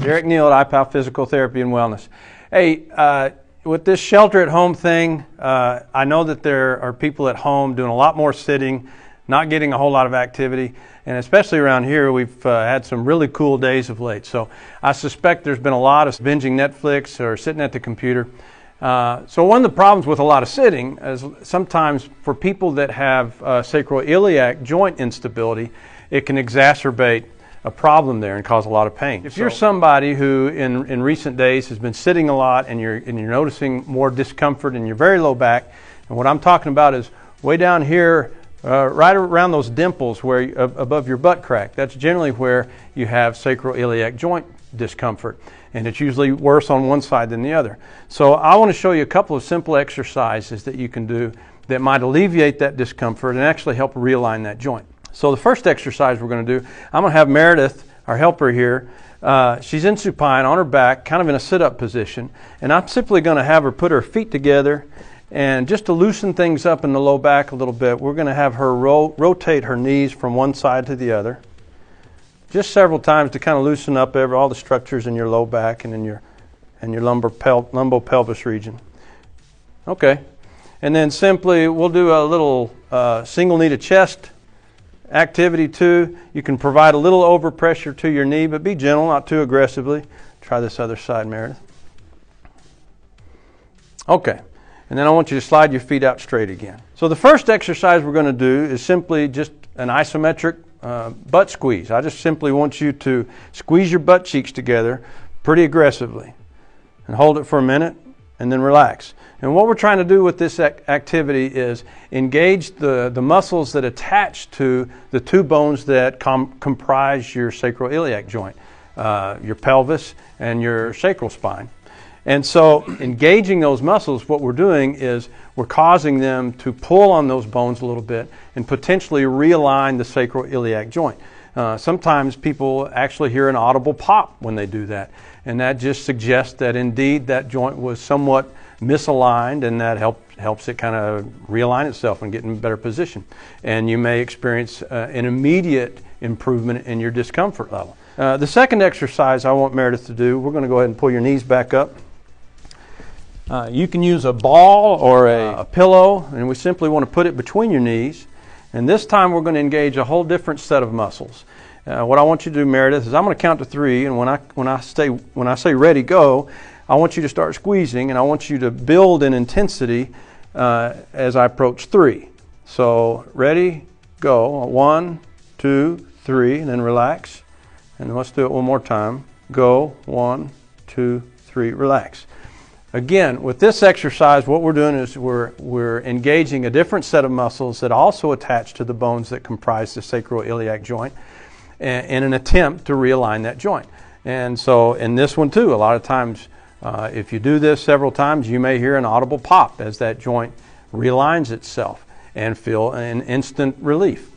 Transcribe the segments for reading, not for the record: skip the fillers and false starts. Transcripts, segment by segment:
Derek Neal at iPal Physical Therapy and Wellness. Hey, with this shelter at home thing, I know that there are people at home doing a lot more sitting, not getting a whole lot of activity, and especially around here, we've had some really cool days of late. So I suspect there's been a lot of binging Netflix or sitting at the computer. So one of the problems with a lot of sitting is sometimes for people that have sacroiliac joint instability, it can exacerbate a problem there and cause a lot of pain. If you're somebody who in recent days has been sitting a lot and you're noticing more discomfort in your very low back, and what I'm talking about is way down here, right around those dimples where above your butt crack, that's generally where you have sacroiliac joint discomfort, and it's usually worse on one side than the other. So I want to show you a couple of simple exercises that you can do that might alleviate that discomfort and actually help realign that joint. So the first exercise we're going to do, I'm going to have Meredith, our helper here, she's in supine on her back, kind of in a sit-up position, and I'm simply going to have her put her feet together, and just to loosen things up in the low back a little bit, we're going to have her rotate her knees from one side to the other, just several times to kind of loosen up all the structures in your low back and in your lumbo-pelvis region. Okay, and then simply we'll do a little single knee to chest activity too. You can provide a little overpressure to your knee, but be gentle, not too aggressively. Try this other side, Meredith. Okay, and then I want you to slide your feet out straight again. So the first exercise we're going to do is simply just an isometric butt squeeze. I just simply want you to squeeze your butt cheeks together pretty aggressively and hold it for a minute and then relax. And what we're trying to do with this activity is engage the muscles that attach to the two bones that comprise your sacroiliac joint, your pelvis and your sacral spine. And so engaging those muscles, what we're doing is we're causing them to pull on those bones a little bit and potentially realign the sacroiliac joint. Sometimes people actually hear an audible pop when they do that, and that just suggests that indeed that joint was somewhat misaligned, and that helps it kind of realign itself and get in a better position. And you may experience an immediate improvement in your discomfort level. The second exercise I want Meredith to do, we're going to go ahead and pull your knees back up. You can use a ball or a pillow, and we simply want to put it between your knees. And this time we're going to engage a whole different set of muscles. What I want you to do, Meredith, is I'm going to count to 3, and when I say ready, go, I want you to start squeezing, and I want you to build in intensity as I approach 3. So ready, go. 1, 2, 3, and then relax. And let's do it one more time. Go. 1, 2, 3, relax. Again, with this exercise, what we're doing is we're engaging a different set of muscles that also attach to the bones that comprise the sacroiliac joint in an attempt to realign that joint. And so in this one too, a lot of times if you do this several times, you may hear an audible pop as that joint realigns itself and feel an instant relief.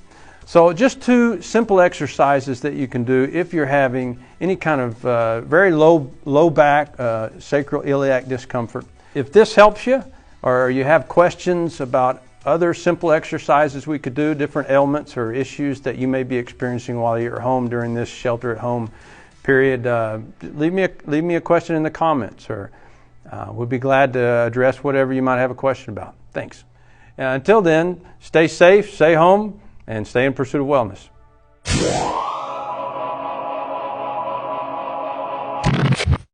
So just 2 simple exercises that you can do if you're having any kind of very low back sacroiliac discomfort. If this helps you, or you have questions about other simple exercises we could do, different ailments or issues that you may be experiencing while you're at home during this shelter at home period, leave me a question in the comments, or we'll be glad to address whatever you might have a question about. Thanks. Until then, stay safe, stay home, and stay in pursuit of wellness.